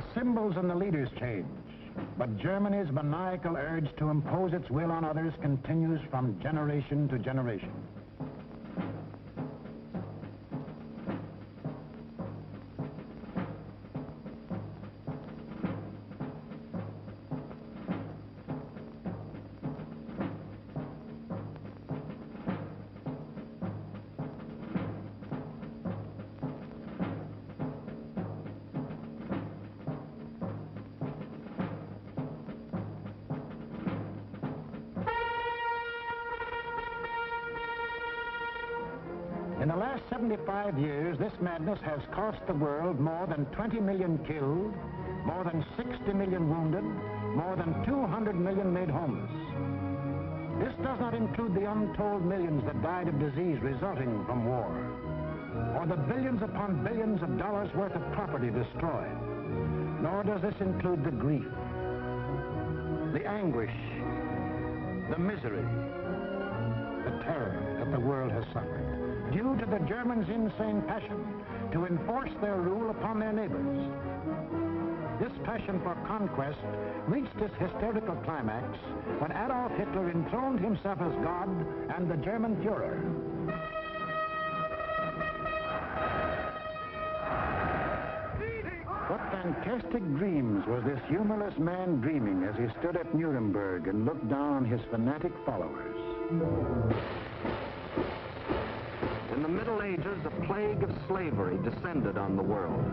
The symbols and the leaders change, but Germany's maniacal urge to impose its will on others continues from generation to generation. In the last 75 years, this madness has cost the world more than 20 million killed, more than 60 million wounded, more than 200 million made homeless. This does not include the untold millions that died of disease resulting from war, or the billions upon billions of dollars worth of property destroyed. Nor does this include the grief, the anguish, the misery, the terror that the world has suffered, due to the Germans' insane passion to enforce their rule upon their neighbors. This passion for conquest reached its hysterical climax when Adolf Hitler enthroned himself as God and the German Führer. What fantastic dreams was this humorless man dreaming as he stood at Nuremberg and looked down on his fanatic followers? In the Middle Ages, a plague of slavery descended on the world.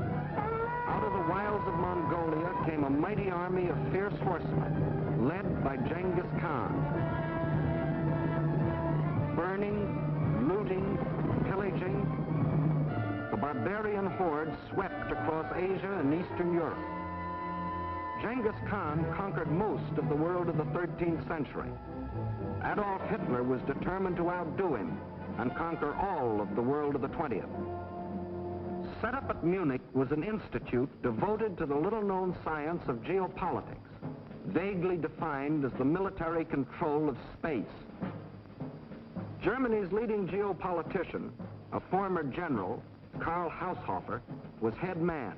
Out of the wilds of Mongolia came a mighty army of fierce horsemen, led by Genghis Khan. Burning, looting, pillaging, the barbarian horde swept across Asia and Eastern Europe. Genghis Khan conquered most of the world of the 13th century. Adolf Hitler was determined to outdo him and conquer all of the world of the 20th. Set up at Munich was an institute devoted to the little-known science of geopolitics, vaguely defined as the military control of space. Germany's leading geopolitician, a former general, Karl Haushofer, was head man.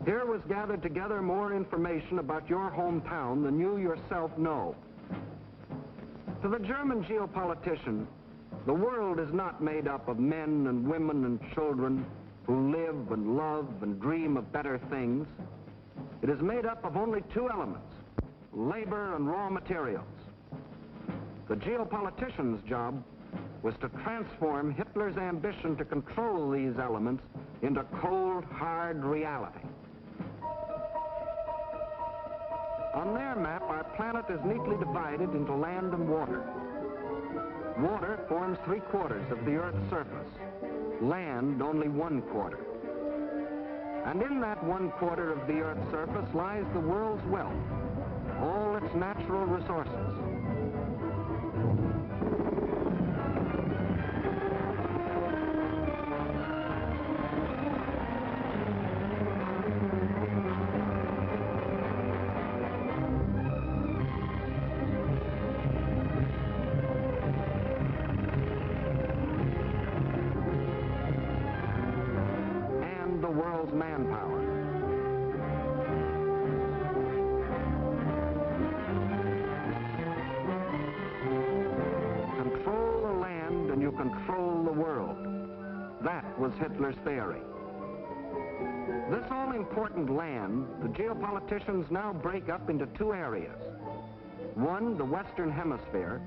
Here was gathered together more information about your hometown than you yourself know. To the German geopolitician, the world is not made up of men and women and children who live and love and dream of better things. It is made up of only two elements, labor and raw materials. The geopolitician's job was to transform Hitler's ambition to control these elements into cold, hard reality. On their map, our planet is neatly divided into land and water. Water forms 3/4 of the Earth's surface, land only 1/4. And in that 1/4 of the Earth's surface lies the world's wealth, all its natural resources. Manpower. Control the land and you control the world. That was Hitler's theory. This all-important land, the geopoliticians now break up into two areas. One, the Western Hemisphere,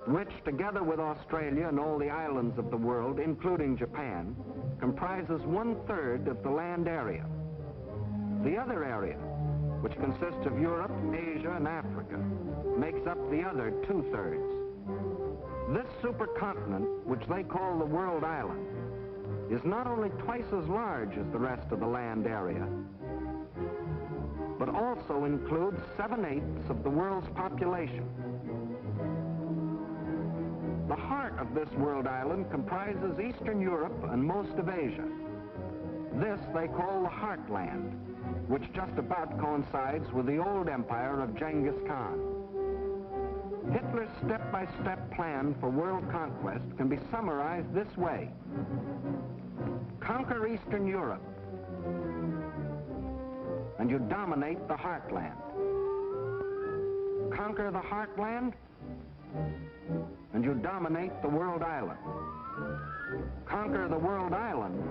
which, together with Australia and all the islands of the world, including Japan, comprises 1/3 of the land area. The other area, which consists of Europe, Asia, and Africa, makes up the other 2/3. This supercontinent, which they call the World Island, is not only twice as large as the rest of the land area, but also includes 7/8 of the world's population. The heart of this world island comprises Eastern Europe and most of Asia. This they call the Heartland, which just about coincides with the old empire of Genghis Khan. Hitler's step-by-step plan for world conquest can be summarized this way. Conquer Eastern Europe. and you dominate the heartland. Conquer the heartland, and you dominate the world island. Conquer the world island,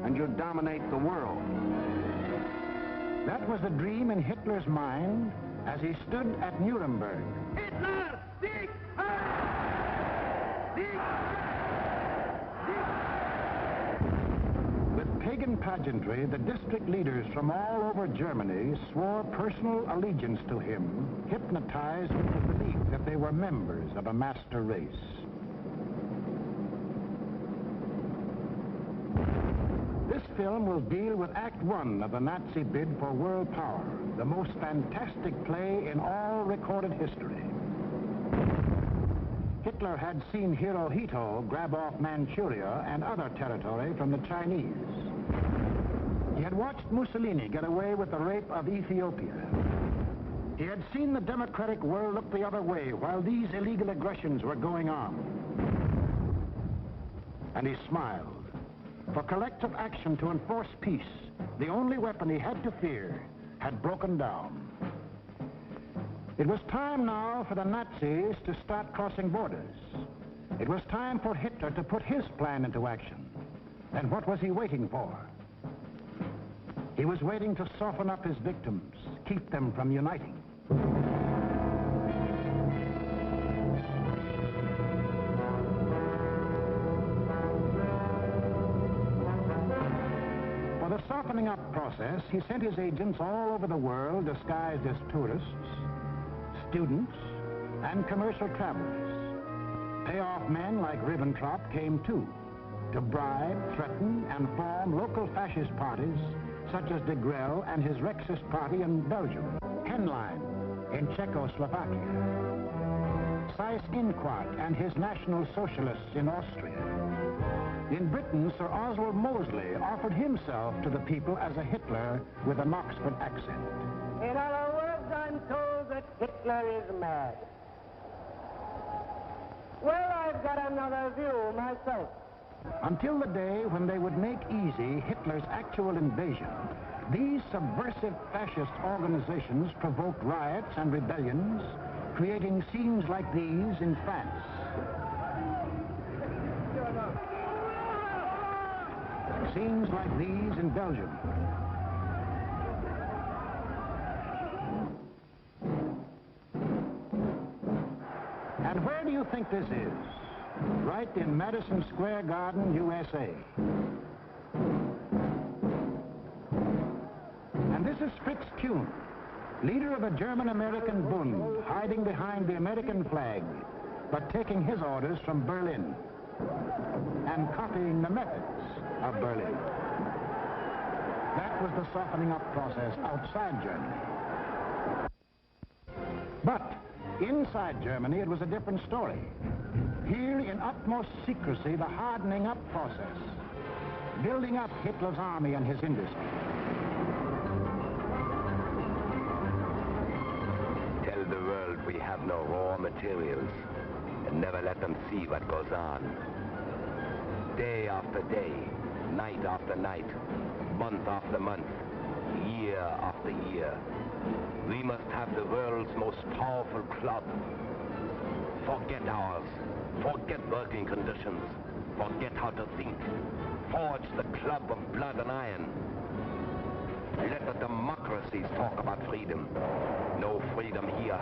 and you dominate the world. That was the dream in Hitler's mind as he stood at Nuremberg. Hitler! Sieg! Sieg! With pagan pageantry, the district leaders from all over Germany swore personal allegiance to him, hypnotized with the belief that they were members of a master race. This film will deal with Act One of the Nazi bid for world power, the most fantastic play in all recorded history. Hitler had seen Hirohito grab off Manchuria and other territory from the Chinese. He had watched Mussolini get away with the rape of Ethiopia. He had seen the democratic world look the other way while these illegal aggressions were going on. And he smiled. For collective action to enforce peace, the only weapon he had to fear had broken down. It was time now for the Nazis to start crossing borders. It was time for Hitler to put his plan into action. And what was he waiting for? He was waiting to soften up his victims, keep them from uniting. For the softening up process, he sent his agents all over the world disguised as tourists, students, and commercial travelers. Payoff men like Ribbentrop came too, to bribe, threaten, and form local fascist parties such as de Grelle and his Rexist party in Belgium, Henlein in Czechoslovakia, Seyss-Inquart and his National Socialists in Austria. In Britain, Sir Oswald Mosley offered himself to the people as a Hitler with an Oxford accent. In other words, I'm told that Hitler is mad. Well, I've got another view myself. Until the day when they would make easy Hitler's actual invasion, these subversive fascist organizations provoked riots and rebellions, creating scenes like these in France. Scenes like these in Belgium. And where do you think this is? Right in Madison Square Garden, USA. And this is Fritz Kuhn, leader of a German-American Bund, hiding behind the American flag, but taking his orders from Berlin and copying the methods of Berlin. That was the softening up process outside Germany. But inside Germany, it was a different story. Here, in utmost secrecy, the hardening up process, building up Hitler's army and his industry. Tell the world we have no raw materials, and never let them see what goes on. Day after day, night after night, month after month, year after year. We must have the world's most powerful club. Forget ours. Forget working conditions. Forget how to think. Forge the club of blood and iron. Let the democracies talk about freedom. No freedom here.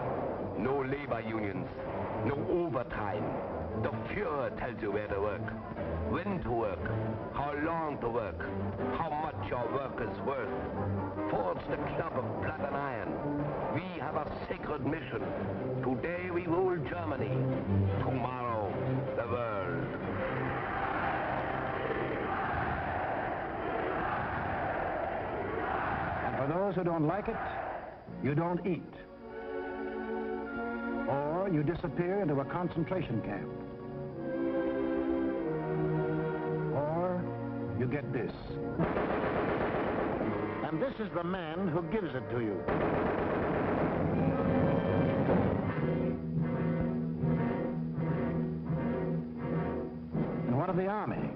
No labor unions. No overtime. The Fuhrer tells you where to work, when to work, how long to work, how much your work is worth. Forge the club of blood and iron. We have a sacred mission. Today we rule Germany. Tomorrow, the world. And for those who don't like it, you don't eat. Or you disappear into a concentration camp. Or you get this. And this is the man who gives it to you. And what of the army?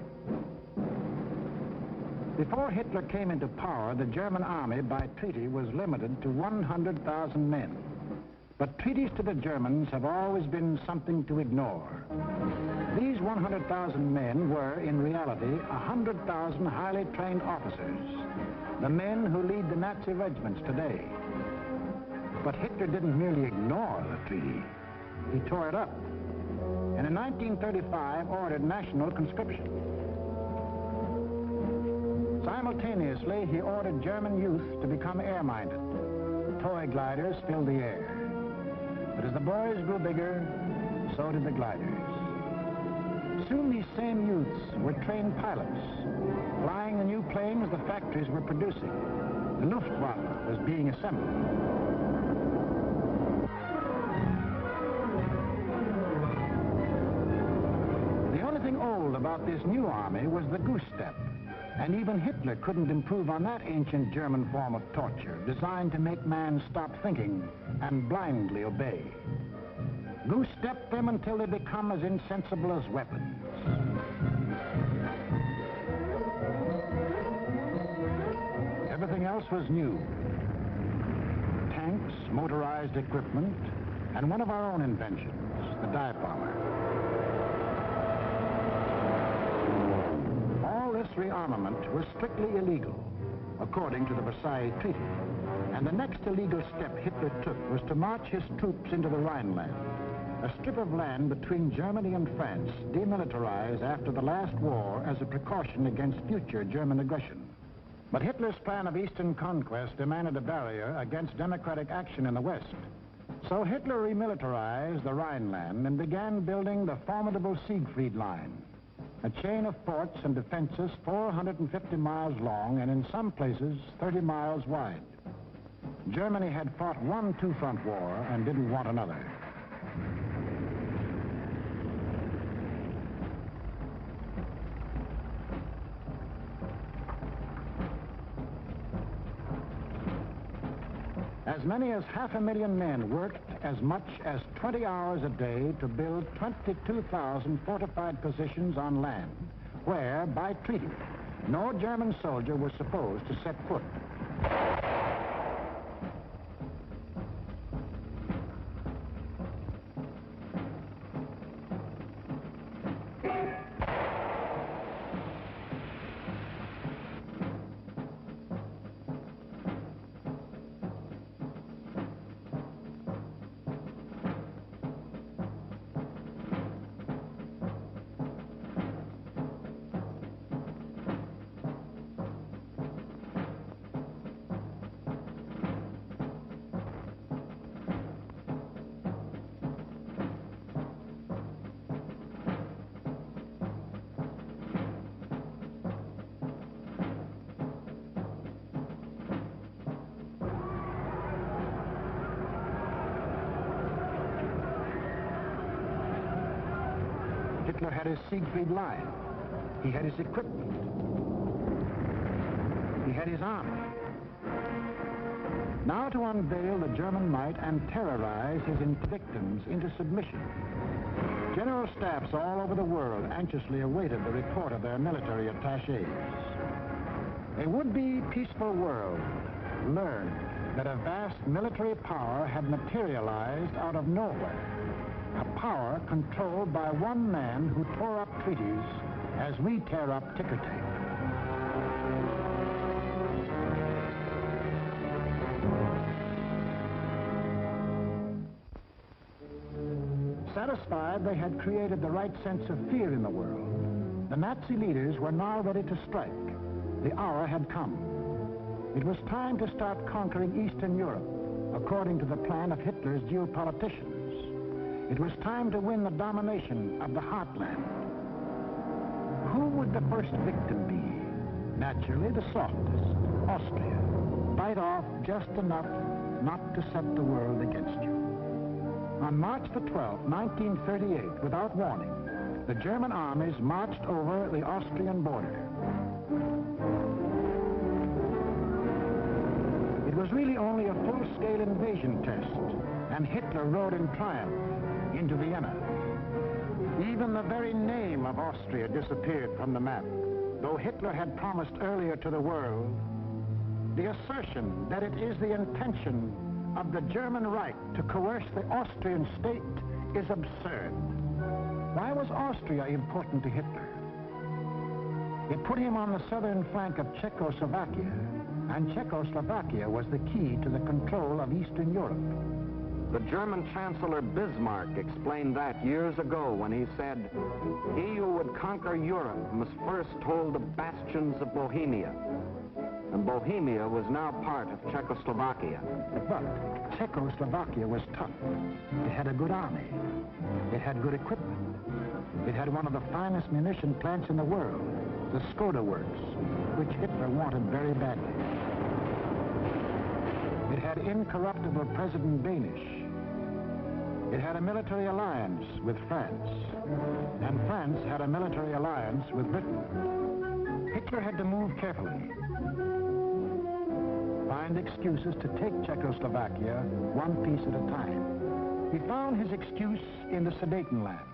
Before Hitler came into power, the German army by treaty was limited to 100,000 men. But treaties to the Germans have always been something to ignore. These 100,000 men were, in reality, 100,000 highly trained officers, the men who lead the Nazi regiments today. But Hitler didn't merely ignore the treaty. He tore it up, and in 1935 ordered national conscription. Simultaneously, he ordered German youth to become air-minded. Toy gliders filled the air. But as the boys grew bigger, so did the gliders. Soon these same youths were trained pilots, flying the new planes the factories were producing. The Luftwaffe was being assembled. The only thing old about this new army was the goose step. And even Hitler couldn't improve on that ancient German form of torture, designed to make man stop thinking and blindly obey. Goose-step them until they become as insensible as weapons. Everything else was new. Tanks, motorized equipment, and one of our own inventions, the dive bomber. This rearmament was strictly illegal, according to the Versailles Treaty. And the next illegal step Hitler took was to march his troops into the Rhineland, a strip of land between Germany and France, demilitarized after the last war as a precaution against future German aggression. But Hitler's plan of eastern conquest demanded a barrier against democratic action in the West. So Hitler remilitarized the Rhineland and began building the formidable Siegfried Line, a chain of forts and defenses 450 miles long and in some places 30 miles wide. Germany had fought one two-front war and didn't want another. As many as 500,000 men worked as much as 20 hours a day to build 22,000 fortified positions on land, where, by treaty, no German soldier was supposed to set foot. Hitler had his Siegfried Line. He had his equipment. He had his army. Now to unveil the German might and terrorize his victims into submission. General staffs all over the world anxiously awaited the report of their military attachés. A would-be peaceful world learned that a vast military power had materialized out of nowhere. A power controlled by one man who tore up treaties as we tear up ticker tape. Satisfied they had created the right sense of fear in the world, the Nazi leaders were now ready to strike. The hour had come. It was time to start conquering Eastern Europe, according to the plan of Hitler's geopoliticians. It was time to win the domination of the heartland. Who would the first victim be? Naturally, the softest, Austria. Bite off just enough not to set the world against you. On March the 12th, 1938, without warning, the German armies marched over the Austrian border. It was really only a full-scale invasion test, and Hitler rode in triumph into Vienna. Even the very name capital of Austria disappeared from the map, though Hitler had promised earlier to the world, the assertion that it is the intention of the German Reich to coerce the Austrian state is absurd. Why was Austria important to Hitler? It put him on the southern flank of Czechoslovakia, and Czechoslovakia was the key to the control of Eastern Europe. The German Chancellor Bismarck explained that years ago when he said, "He who would conquer Europe must first hold the bastions of Bohemia." And Bohemia was now part of Czechoslovakia. But Czechoslovakia was tough. It had a good army. It had good equipment. It had one of the finest munition plants in the world, the Skoda Works, which Hitler wanted very badly. It had incorruptible President Danish. It had a military alliance with France, and France had a military alliance with Britain. Hitler had to move carefully, find excuses to take Czechoslovakia one piece at a time. He found his excuse in the Sudetenland,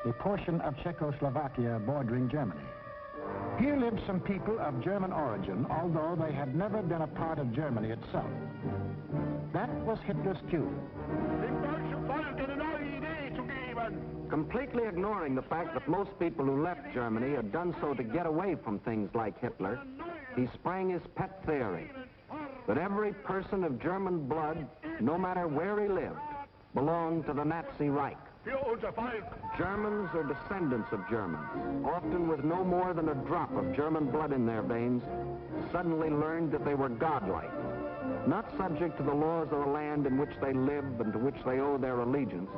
a portion of Czechoslovakia bordering Germany. Here lived some people of German origin, although they had never been a part of Germany itself. That was Hitler's cue. Completely ignoring the fact that most people who left Germany had done so to get away from things like Hitler, he sprang his pet theory that every person of German blood, no matter where he lived, belonged to the Nazi Reich. Germans or descendants of Germans, often with no more than a drop of German blood in their veins, suddenly learned that they were godlike, not subject to the laws of the land in which they live and to which they owe their allegiance,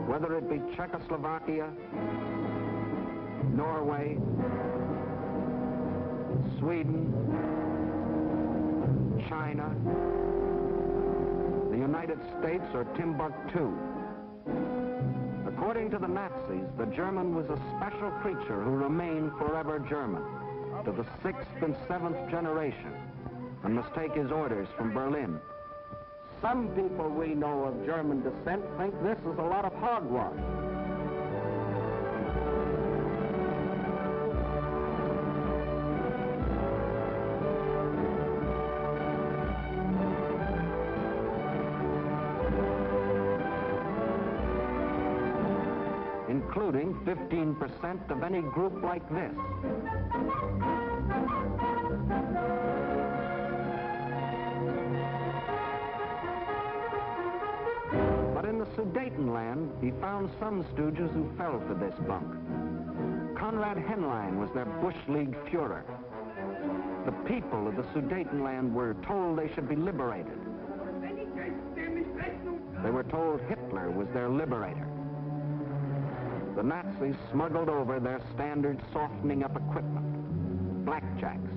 whether it be Czechoslovakia, Norway, Sweden, China, the United States, or Timbuktu. According to the Nazis, the German was a special creature who remained forever German, to the 6th and 7th generation, and must take his orders from Berlin. Some people we know of German descent think this is a lot of hogwash. Including 15% of any group like this. But in the Sudetenland, he found some stooges who fell for this bunk. Konrad Henlein was their Bush League Führer. The people of the Sudetenland were told they should be liberated. They were told Hitler was their liberator. The Nazis smuggled over their standard softening up equipment, blackjacks.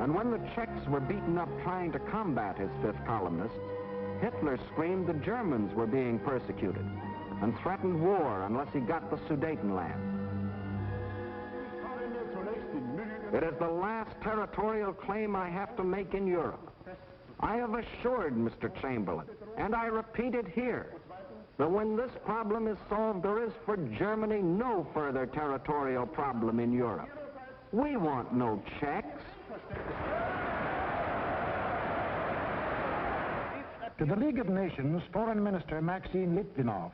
And when the Czechs were beaten up trying to combat his fifth columnists, Hitler screamed the Germans were being persecuted and threatened war unless he got the Sudetenland. It is the last territorial claim I have to make in Europe. I have assured Mr. Chamberlain, and I repeat it here, that when this problem is solved, there is for Germany no further territorial problem in Europe. We want no Czechs. To the League of Nations, Foreign Minister Maxim Litvinov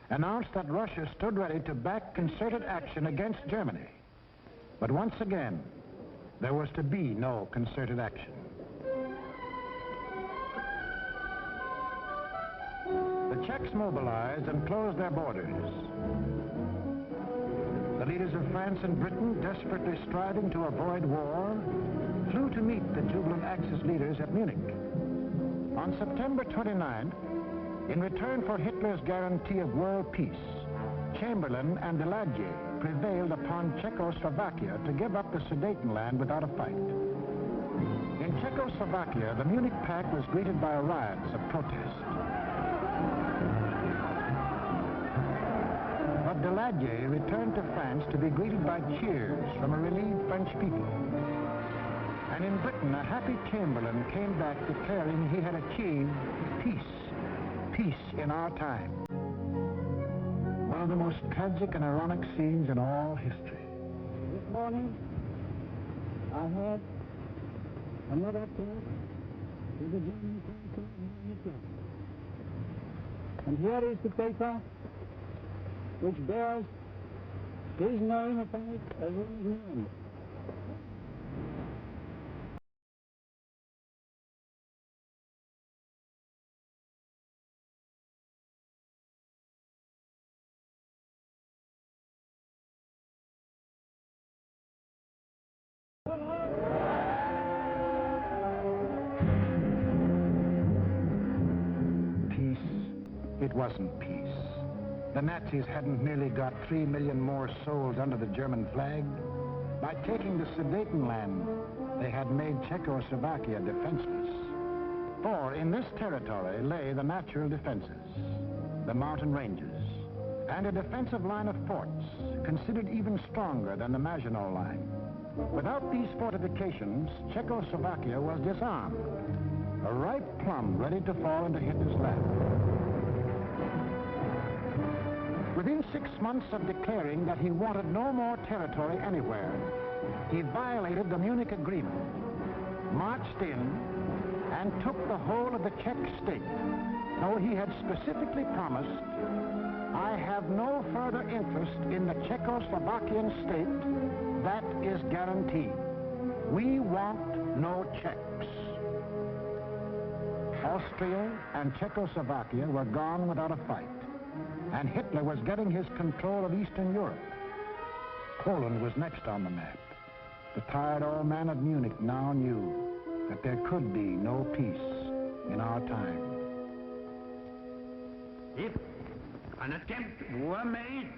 announced that Russia stood ready to back concerted action against Germany. But once again, there was to be no concerted action. The Czechs mobilized and closed their borders. The leaders of France and Britain, desperately striving to avoid war, flew to meet the jubilant Axis leaders at Munich. On September 29th, in return for Hitler's guarantee of world peace, Chamberlain and Daladier prevailed upon Czechoslovakia to give up the Sudetenland without a fight. In Czechoslovakia, the Munich Pact was greeted by riots of protest. But Daladier returned to France to be greeted by cheers from a relieved French people. And in Britain, a happy Chamberlain came back declaring he had achieved peace in our time. Well, of the most tragic and ironic scenes in all history. This morning, I had another attack to the German consul in Litvak. And here is the paper which bears his name upon it as well as mine. It wasn't peace. The Nazis hadn't merely got 3 million more souls under the German flag. By taking the Sudetenland, they had made Czechoslovakia defenseless. For in this territory lay the natural defenses, the mountain ranges, and a defensive line of forts, considered even stronger than the Maginot Line. Without these fortifications, Czechoslovakia was disarmed, a ripe plum ready to fall into Hitler's lap. Within 6 months of declaring that he wanted no more territory anywhere, he violated the Munich Agreement, marched in, and took the whole of the Czech state, though he had specifically promised, "I have no further interest in the Czechoslovakian state. That is guaranteed. We want no Czechs." Austria and Czechoslovakia were gone without a fight, and Hitler was getting his control of Eastern Europe. Poland was next on the map. The tired old man of Munich now knew that there could be no peace in our time. If an attempt were made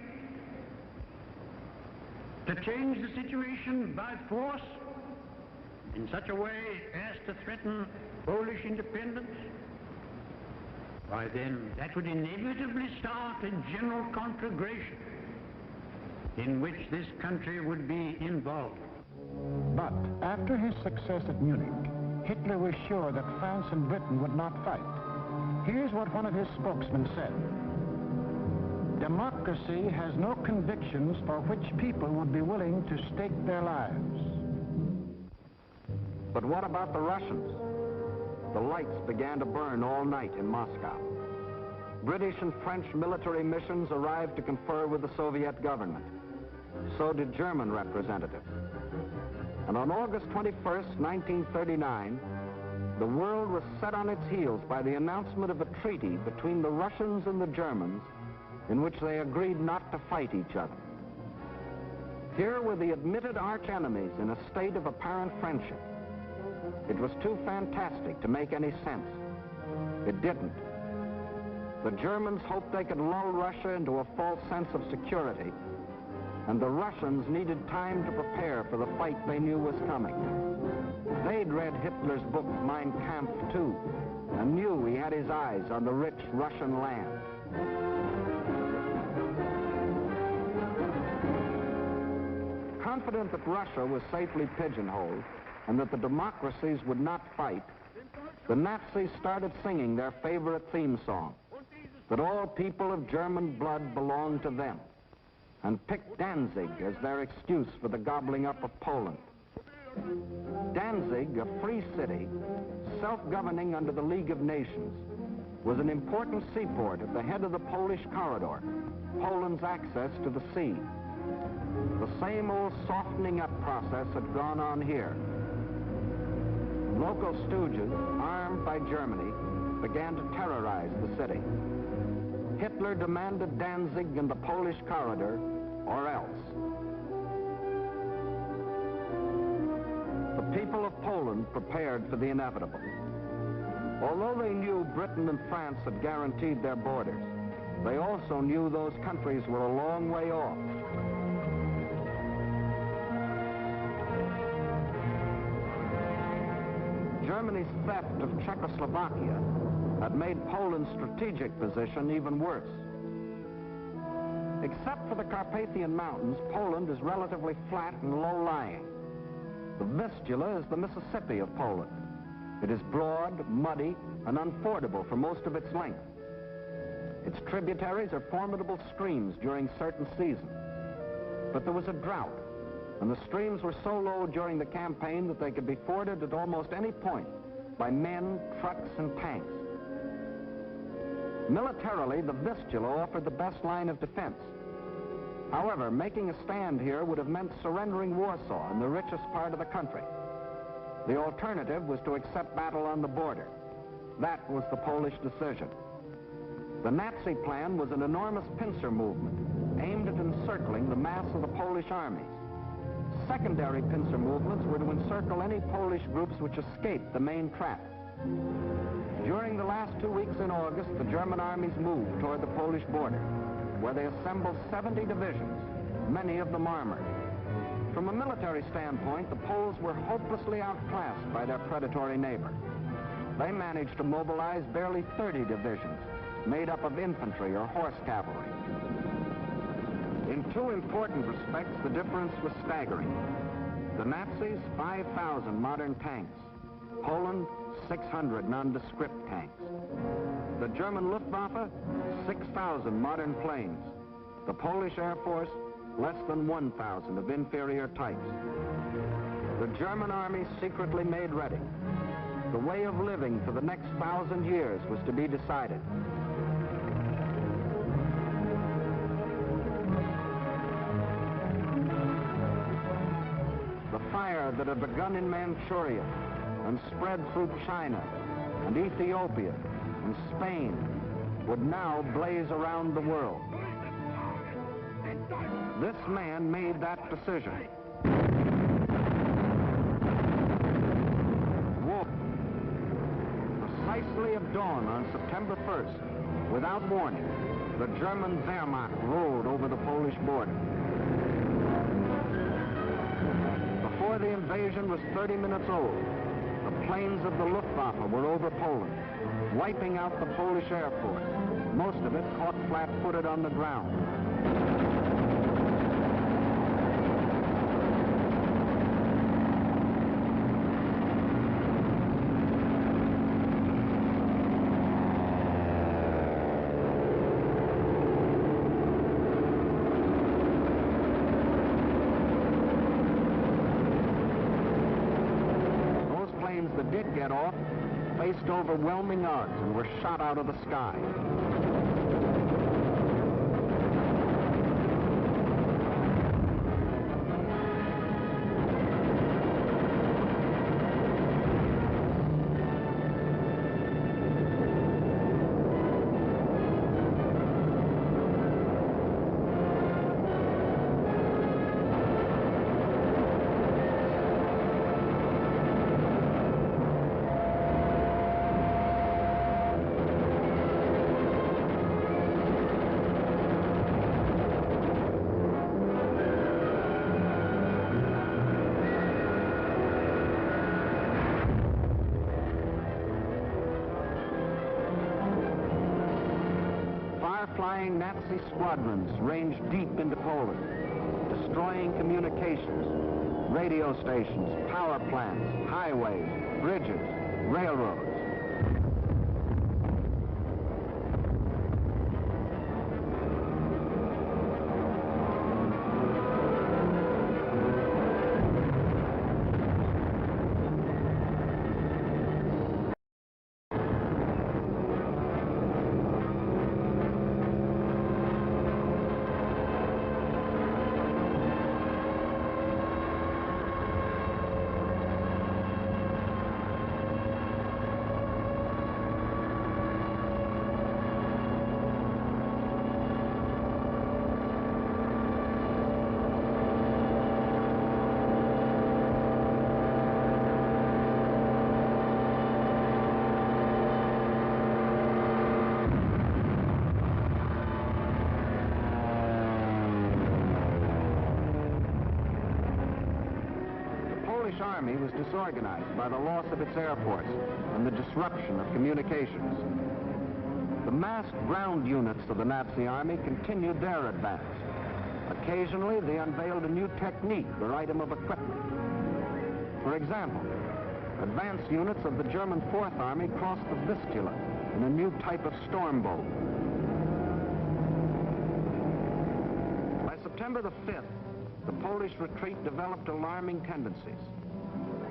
to change the situation by force in such a way as to threaten Polish independence, why then that would inevitably start a general conflagration in which this country would be involved. But after his success at Munich, Hitler was sure that France and Britain would not fight. Here's what one of his spokesmen said: "Democracy has no convictions for which people would be willing to stake their lives." But what about the Russians? The lights began to burn all night in Moscow. British and French military missions arrived to confer with the Soviet government. So did German representatives. And on August 21st, 1939, the world was set on its heels by the announcement of a treaty between the Russians and the Germans in which they agreed not to fight each other. Here were the admitted arch-enemies in a state of apparent friendship. It was too fantastic to make any sense. It didn't. The Germans hoped they could lull Russia into a false sense of security, and the Russians needed time to prepare for the fight they knew was coming. They'd read Hitler's book, Mein Kampf, too, and knew he had his eyes on the rich Russian land. Confident that Russia was safely pigeonholed, and that the democracies would not fight, the Nazis started singing their favorite theme song, that all people of German blood belonged to them, and picked Danzig as their excuse for the gobbling up of Poland. Danzig, a free city, self-governing under the League of Nations, was an important seaport at the head of the Polish corridor, Poland's access to the sea. The same old softening up process had gone on here. Local stooges, armed by Germany, began to terrorize the city. Hitler demanded Danzig and the Polish corridor, or else. The people of Poland prepared for the inevitable. Although they knew Britain and France had guaranteed their borders, they also knew those countries were a long way off. Germany's theft of Czechoslovakia had made Poland's strategic position even worse. Except for the Carpathian Mountains, Poland is relatively flat and low-lying. The Vistula is the Mississippi of Poland. It is broad, muddy, and unfordable for most of its length. Its tributaries are formidable streams during certain seasons. But there was a drought, and the streams were so low during the campaign that they could be forded at almost any point by men, trucks, and tanks. Militarily, the Vistula offered the best line of defense. However, making a stand here would have meant surrendering Warsaw in the richest part of the country. The alternative was to accept battle on the border. That was the Polish decision. The Nazi plan was an enormous pincer movement aimed at encircling the mass of the Polish armies. Secondary pincer movements were to encircle any Polish groups which escaped the main trap. During the last 2 weeks in August, the German armies moved toward the Polish border, where they assembled 70 divisions, many of them armored. From a military standpoint, the Poles were hopelessly outclassed by their predatory neighbor. They managed to mobilize barely 30 divisions, made up of infantry or horse cavalry. In two important respects, the difference was staggering. The Nazis, 5,000 modern tanks. Poland, 600 nondescript tanks. The German Luftwaffe, 6,000 modern planes. The Polish Air Force, less than 1,000 of inferior types. The German army secretly made ready. The way of living for the next 1,000 years was to be decided. The fire that had begun in Manchuria and spread through China and Ethiopia and Spain would now blaze around the world. This man made that decision. War. Precisely at dawn on September 1st, without warning, the German Wehrmacht rolled over the Polish border. Before the invasion was 30 minutes old, the planes of the Luftwaffe were over Poland, wiping out the Polish Air Force, most of it caught flat-footed on the ground. That did get off faced overwhelming odds and were shot out of the sky. Flying Nazi squadrons ranged deep into Poland, destroying communications, radio stations, power plants, highways, bridges, railroads. The Polish army was disorganized by the loss of its air force and the disruption of communications. The massed ground units of the Nazi army continued their advance. Occasionally, they unveiled a new technique or item of equipment. For example, advanced units of the German Fourth Army crossed the Vistula in a new type of storm boat. November the 5th, the Polish retreat developed alarming tendencies.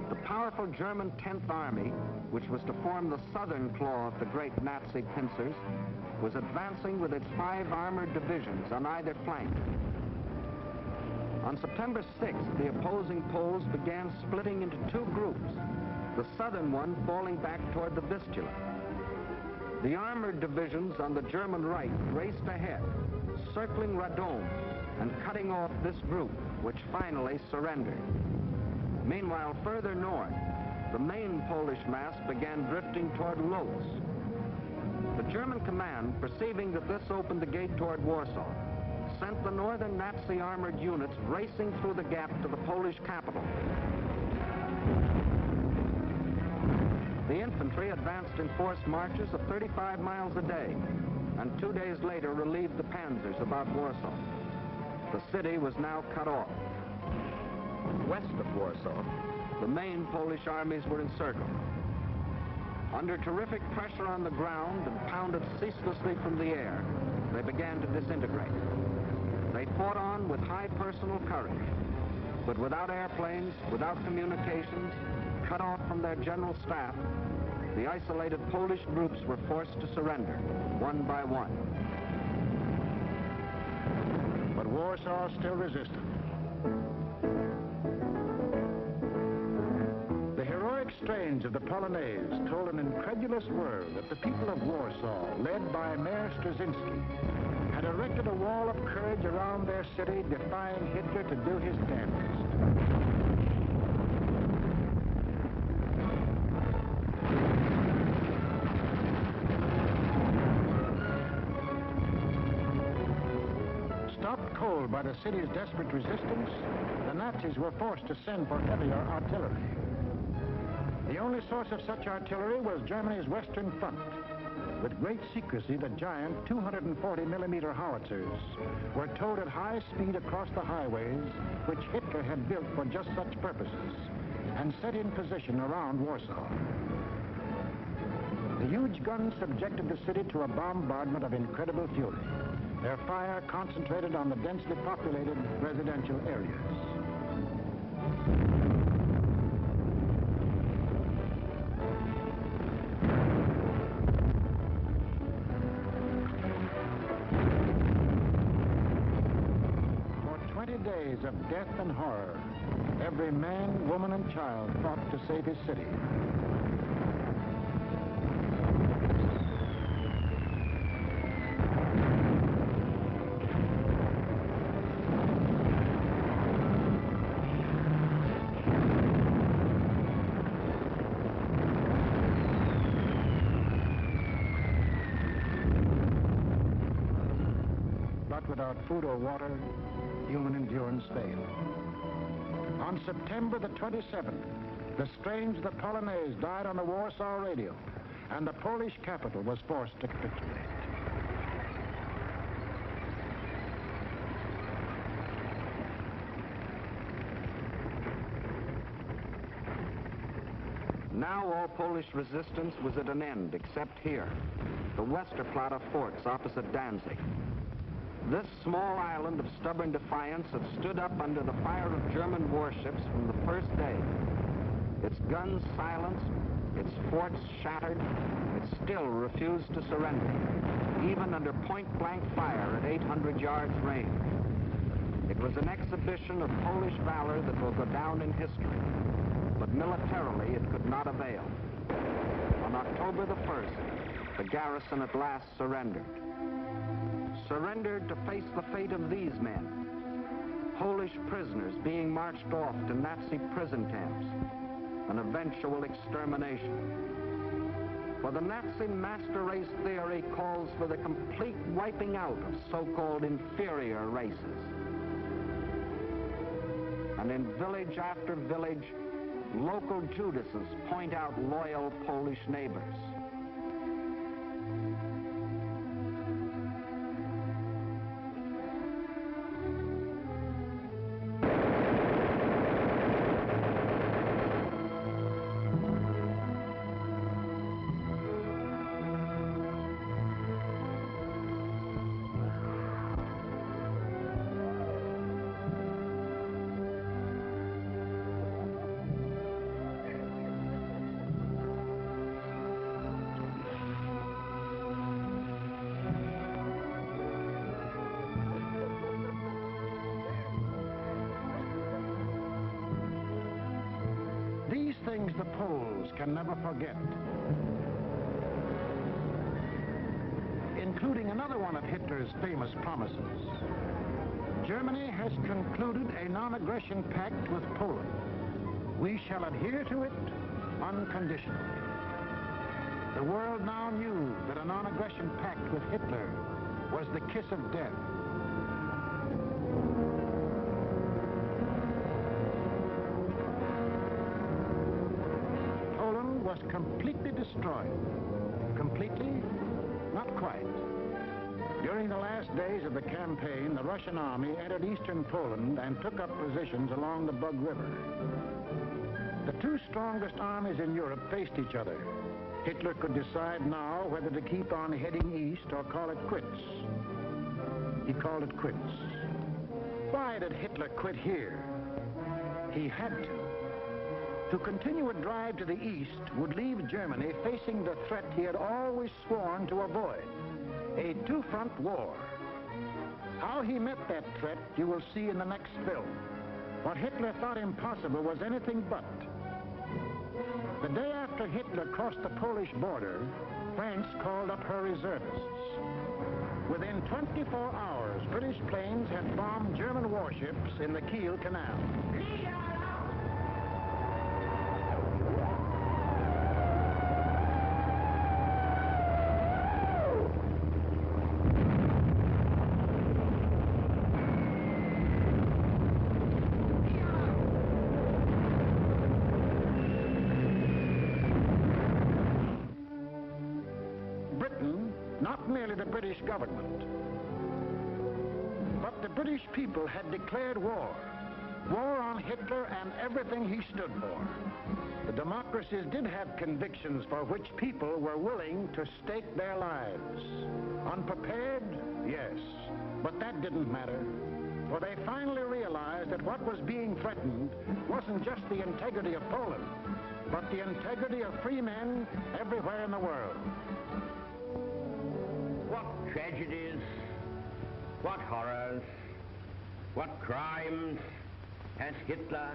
The powerful German 10th Army, which was to form the southern claw of the great Nazi pincers, was advancing with its 5 armored divisions on either flank. On September 6th, the opposing Poles began splitting into 2 groups, the southern one falling back toward the Vistula. The armored divisions on the German right raced ahead, circling Radom and cutting off this group, which finally surrendered. Meanwhile, further north, the main Polish mass began drifting toward Lodz. The German command, perceiving that this opened the gate toward Warsaw, sent the northern Nazi armored units racing through the gap to the Polish capital. The infantry advanced in forced marches of 35 miles a day, and 2 days later relieved the panzers about Warsaw. The city was now cut off. West of Warsaw, the main Polish armies were encircled. Under terrific pressure on the ground and pounded ceaselessly from the air, they began to disintegrate. They fought on with high personal courage, but without airplanes, without communications, cut off from their general staff, the isolated Polish groups were forced to surrender, one by one. But Warsaw still resisted. The heroic strains of the Polonaise told an incredulous world that the people of Warsaw, led by Mayor Straczynski, had erected a wall of courage around their city, defying Hitler to do his damnedest. Stopped cold by the city's desperate resistance, the Nazis were forced to send for heavier artillery. The only source of such artillery was Germany's Western Front. With great secrecy, the giant 240-millimeter howitzers were towed at high speed across the highways which Hitler had built for just such purposes and set in position around Warsaw. The huge guns subjected the city to a bombardment of incredible fury, their fire concentrated on the densely populated residential areas. For 20 days of death and horror, every man, woman, and child fought to save his city. Without food or water, human endurance failed. On September the 27th, the strains of the Polonaise died on the Warsaw radio, and the Polish capital was forced to capitulate. Now all Polish resistance was at an end, except here, the Westerplatte forts opposite Danzig. This small island of stubborn defiance had stood up under the fire of German warships from the first day. Its guns silenced, its forts shattered, it still refused to surrender, even under point-blank fire at 800 yards range. It was an exhibition of Polish valor that will go down in history, but militarily it could not avail. On October the 1st, the garrison at last surrendered. Surrendered to face the fate of these men, Polish prisoners being marched off to Nazi prison camps, an eventual extermination. For the Nazi master race theory calls for the complete wiping out of so-called inferior races. And in village after village, local Judases point out loyal Polish neighbors. the Poles can never forget. Including another one of Hitler's famous promises. Germany has concluded a non-aggression pact with Poland. We shall adhere to it unconditionally. The world now knew that a non-aggression pact with Hitler was the kiss of death. Poland was completely destroyed. Completely? Not quite. During the last days of the campaign, the Russian army entered eastern Poland and took up positions along the Bug River. The two strongest armies in Europe faced each other. Hitler could decide now whether to keep on heading east or call it quits. He called it quits. Why did Hitler quit here? He had to. To continue a drive to the east would leave Germany facing the threat he had always sworn to avoid, a two-front war. How he met that threat you will see in the next film. What Hitler thought impossible was anything but. The day after Hitler crossed the Polish border, France called up her reservists. Within 24 hours, British planes had bombed German warships in the Kiel Canal. Not merely the British government, but the British people had declared war. War on Hitler and everything he stood for. The democracies did have convictions for which people were willing to stake their lives. Unprepared? Yes. But that didn't matter. For they finally realized that what was being threatened wasn't just the integrity of Poland, but the integrity of free men everywhere in the world. What tragedies, what horrors, what crimes has Hitler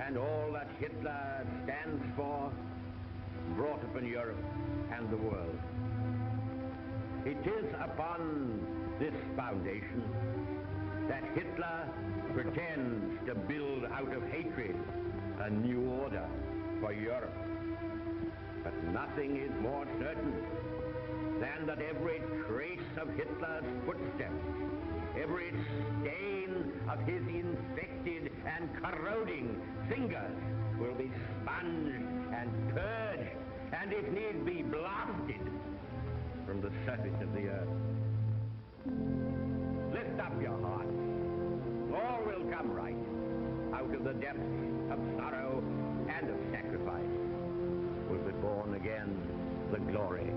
and all that Hitler stands for brought upon Europe and the world. It is upon this foundation that Hitler pretends to build out of hatred a new order for Europe. But nothing is more certain than that every trace of Hitler's footsteps, every stain of his infected and corroding fingers will be sponged and purged, and if need be, blasted from the surface of the earth. Lift up your hearts. All will come right out of the depths of sorrow and of sacrifice. Will be born again the glory